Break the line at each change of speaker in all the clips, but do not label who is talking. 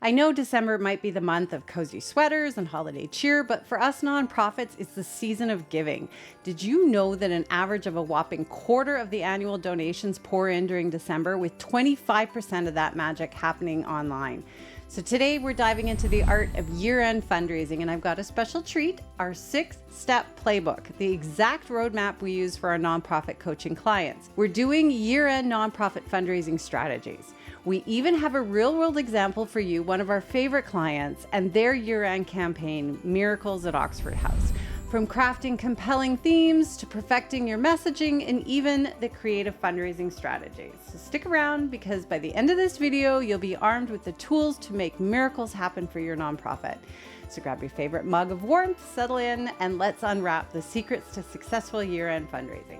I know December might be the month of cozy sweaters and holiday cheer, but for us nonprofits, it's the season of giving. Did you know that an average of a whopping quarter of the annual donations pour in during December, with 25% of that magic happening online? So today we're diving into the art of year-end fundraising, and I've got a special treat, our 6-step playbook, the exact roadmap we use for our nonprofit coaching clients. We're doing year-end nonprofit fundraising strategies. We even have a real-world example for you, one of our favorite clients, and their year-end campaign, Miracles at Oxford House. From crafting compelling themes to perfecting your messaging and even the creative fundraising strategies. So stick around, because by the end of this video, you'll be armed with the tools to make miracles happen for your nonprofit. So grab your favorite mug of warmth, settle in, and let's unwrap the secrets to successful year-end fundraising.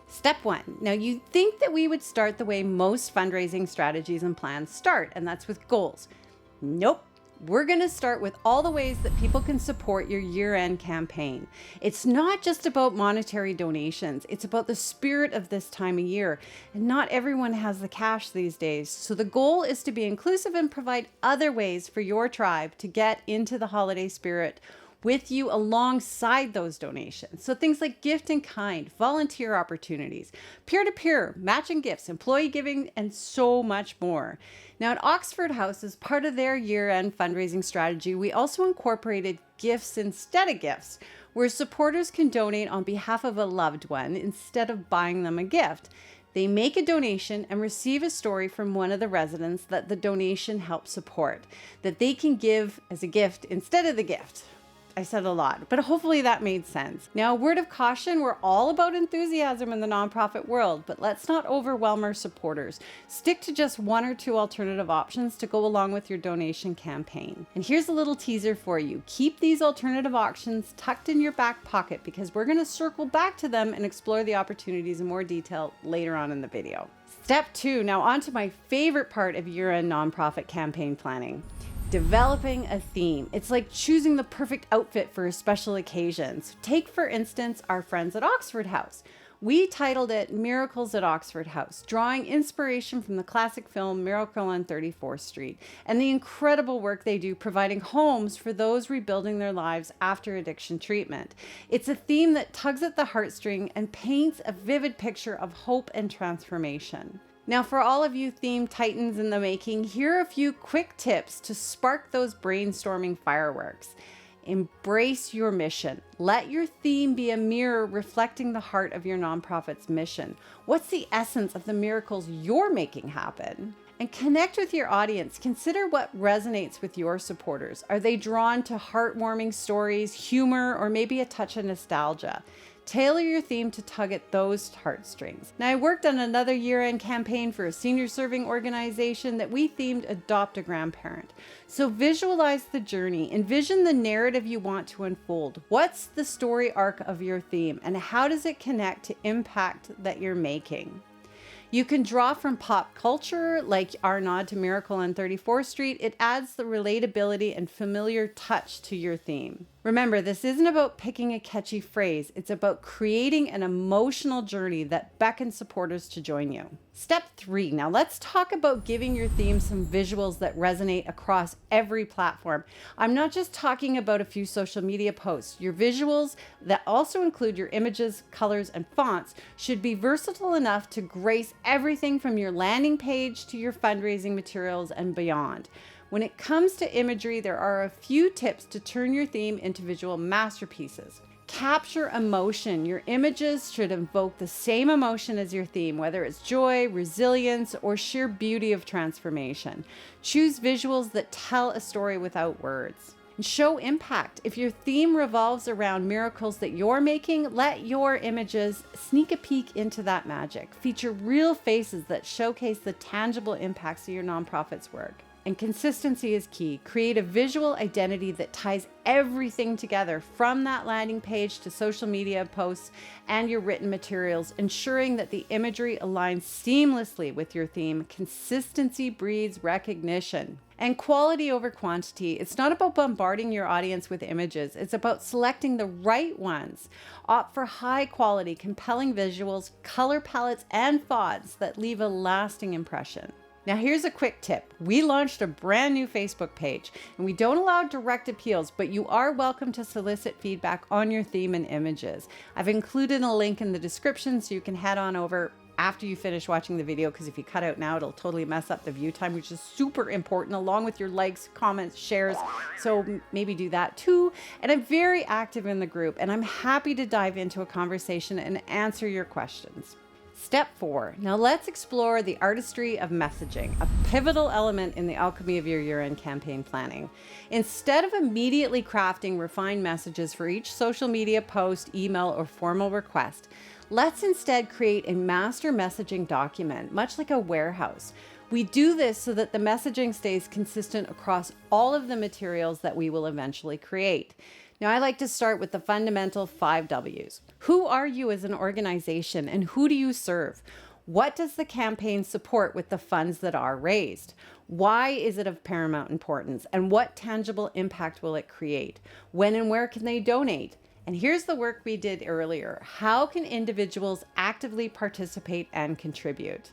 Step 1. Now, you'd think that we would start the way most fundraising strategies and plans start, and that's with goals. Nope. We're going to start with all the ways that people can support your year-end campaign. It's not just about monetary donations. It's about the spirit of this time of year. And not everyone has the cash these days. So the goal is to be inclusive and provide other ways for your tribe to get into the holiday spirit with you alongside those donations. So things like gift in kind, volunteer opportunities, peer-to-peer, matching gifts, employee giving, and so much more. Now at Oxford House, as part of their year-end fundraising strategy, we also incorporated gifts instead of gifts, where supporters can donate on behalf of a loved one instead of buying them a gift. They make a donation and receive a story from one of the residents that the donation helps support, that they can give as a gift instead of the gift. I said a lot, but hopefully that made sense. Now, a word of caution, we're all about enthusiasm in the nonprofit world, but let's not overwhelm our supporters. Stick to just 1 or 2 alternative options to go along with your donation campaign. And here's a little teaser for you. Keep these alternative options tucked in your back pocket, because we're going to circle back to them and explore the opportunities in more detail later on in the video. Step 2, now on to my favorite part of year-end nonprofit campaign planning. Developing a theme. It's like choosing the perfect outfit for a special occasion. So take, for instance, our friends at Oxford House. We titled it Miracles at Oxford House, drawing inspiration from the classic film Miracle on 34th Street and the incredible work they do providing homes for those rebuilding their lives after addiction treatment. It's a theme that tugs at the heartstring and paints a vivid picture of hope and transformation. Now, for all of you theme titans in the making, here are a few quick tips to spark those brainstorming fireworks. Embrace your mission. Let your theme be a mirror reflecting the heart of your nonprofit's mission. What's the essence of the miracles you're making happen? And connect with your audience. Consider what resonates with your supporters. Are they drawn to heartwarming stories, humor, or maybe a touch of nostalgia? Tailor your theme to tug at those heartstrings. Now, I worked on another year-end campaign for a senior serving organization that we themed Adopt a Grandparent. So visualize the journey. Envision the narrative you want to unfold. What's the story arc of your theme, and how does it connect to impact that you're making? You can draw from pop culture, like our nod to Miracle on 34th Street. It adds the relatability and familiar touch to your theme. Remember, this isn't about picking a catchy phrase. It's about creating an emotional journey that beckons supporters to join you. Step 3. Now let's talk about giving your theme some visuals that resonate across every platform. I'm not just talking about a few social media posts. Your visuals that also include your images, colors, and fonts should be versatile enough to grace everything from your landing page to your fundraising materials and beyond. When it comes to imagery, there are a few tips to turn your theme into visual masterpieces. Capture emotion. Your images should evoke the same emotion as your theme, whether it's joy, resilience, or sheer beauty of transformation. Choose visuals that tell a story without words. And show impact. If your theme revolves around miracles that you're making, let your images sneak a peek into that magic. Feature real faces that showcase the tangible impacts of your nonprofit's work. And consistency is key. Create a visual identity that ties everything together from that landing page to social media posts and your written materials, ensuring that the imagery aligns seamlessly with your theme. Consistency breeds recognition. And quality over quantity. It's not about bombarding your audience with images. It's about selecting the right ones. Opt for high quality, compelling visuals, color palettes, and fonts that leave a lasting impression. Now here's a quick tip. We launched a brand new Facebook page and we don't allow direct appeals, but you are welcome to solicit feedback on your theme and images. I've included a link in the description so you can head on over after you finish watching the video, because if you cut out now, it'll totally mess up the view time, which is super important, along with your likes, comments, shares. So maybe do that too. And I'm very active in the group and I'm happy to dive into a conversation and answer your questions. Step 4. Now let's explore the artistry of messaging, a pivotal element in the alchemy of your year-end campaign planning. Instead of immediately crafting refined messages for each social media post, email, or formal request, let's instead create a master messaging document, much like a warehouse. We do this so that the messaging stays consistent across all of the materials that we will eventually create. Now, I like to start with the fundamental 5 W's. Who are you as an organization and who do you serve? What does the campaign support with the funds that are raised? Why is it of paramount importance? And what tangible impact will it create? When and where can they donate? And here's the work we did earlier. How can individuals actively participate and contribute?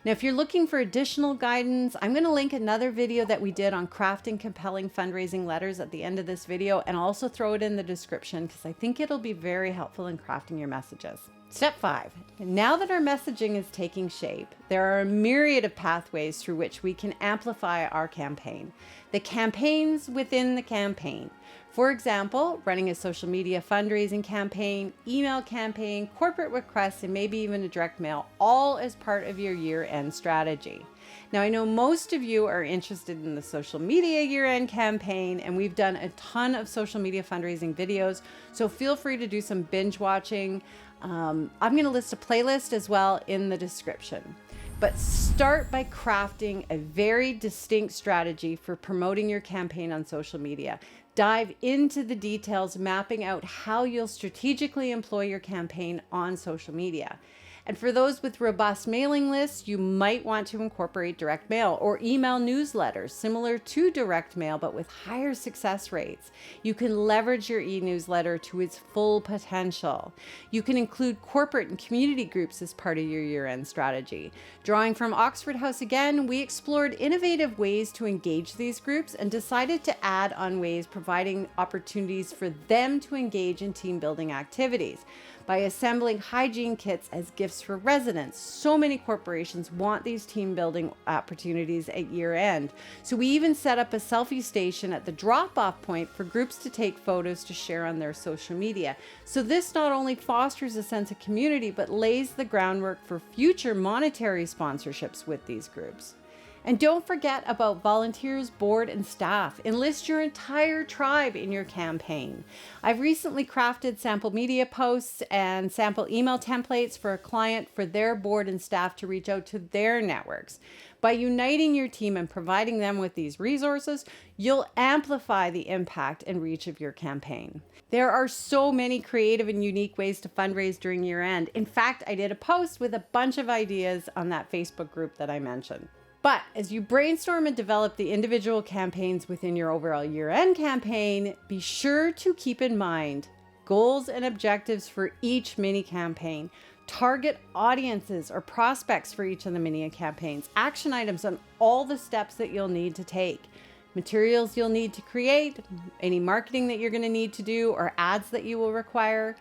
Now, if you're looking for additional guidance, I'm going to link another video that we did on crafting compelling fundraising letters at the end of this video, and I'll also throw it in the description because I think it'll be very helpful in crafting your messages. Step 5. Now that our messaging is taking shape, there are a myriad of pathways through which we can amplify our campaign. The campaigns within the campaign. For example, running a social media fundraising campaign, email campaign, corporate requests, and maybe even a direct mail, all as part of your year-end strategy. Now, I know most of you are interested in the social media year-end campaign, and we've done a ton of social media fundraising videos, so feel free to do some binge watching. I'm going to list a playlist as well in the description. But start by crafting a very distinct strategy for promoting your campaign on social media. Dive into the details, mapping out how you'll strategically employ your campaign on social media. And for those with robust mailing lists, you might want to incorporate direct mail or email newsletters similar to direct mail, but with higher success rates. You can leverage your e-newsletter to its full potential. You can include corporate and community groups as part of your year-end strategy. Drawing from Oxford House again, we explored innovative ways to engage these groups and decided to add on ways providing opportunities for them to engage in team building activities. By assembling hygiene kits as gifts for residents, so many corporations want these team building opportunities at year end. So we even set up a selfie station at the drop-off point for groups to take photos to share on their social media. So this not only fosters a sense of community, but lays the groundwork for future monetary sponsorships with these groups. And don't forget about volunteers, board, and staff. Enlist your entire tribe in your campaign. I've recently crafted sample media posts and sample email templates for a client for their board and staff to reach out to their networks. By uniting your team and providing them with these resources, you'll amplify the impact and reach of your campaign. There are so many creative and unique ways to fundraise during year end. In fact, I did a post with a bunch of ideas on that Facebook group that I mentioned. But as you brainstorm and develop the individual campaigns within your overall year-end campaign, be sure to keep in mind goals and objectives for each mini campaign, target audiences or prospects for each of the mini campaigns, action items on all the steps that you'll need to take, materials you'll need to create, any marketing that you're going to need to do or ads that you will require,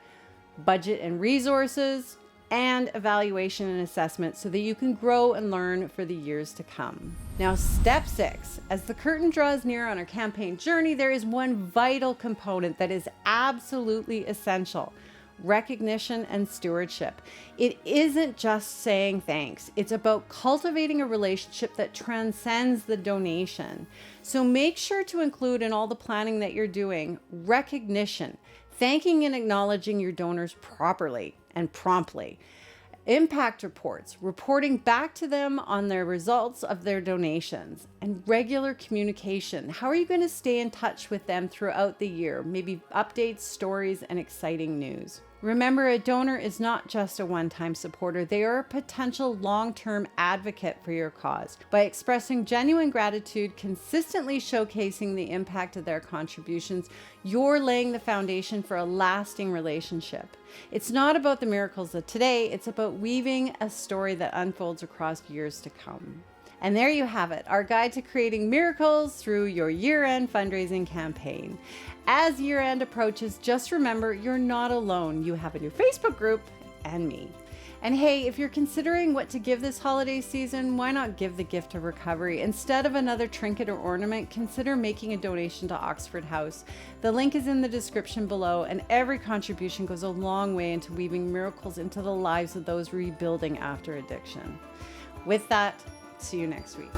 budget and resources, and evaluation and assessment so that you can grow and learn for the years to come. Now, step 6, as the curtain draws near on our campaign journey, there is one vital component that is absolutely essential: recognition and stewardship. It isn't just saying thanks. It's about cultivating a relationship that transcends the donation. So make sure to include in all the planning that you're doing recognition, thanking and acknowledging your donors properly and promptly. impact reports, reporting back to them on their results of their donations, and regular communication. How are you going to stay in touch with them throughout the year? Maybe updates, stories, and exciting news. Remember, a donor is not just a one-time supporter. They are a potential long-term advocate for your cause. By expressing genuine gratitude, consistently showcasing the impact of their contributions, you're laying the foundation for a lasting relationship. It's not about the miracles of today. It's about weaving a story that unfolds across years to come. And there you have it, our guide to creating miracles through your year-end fundraising campaign. As year-end approaches, just remember you're not alone. You have a new Facebook group and me. And hey, if you're considering what to give this holiday season, why not give the gift of recovery? Instead of another trinket or ornament, consider making a donation to Oxford House. The link is in the description below, and every contribution goes a long way into weaving miracles into the lives of those rebuilding after addiction. With that, see you next week.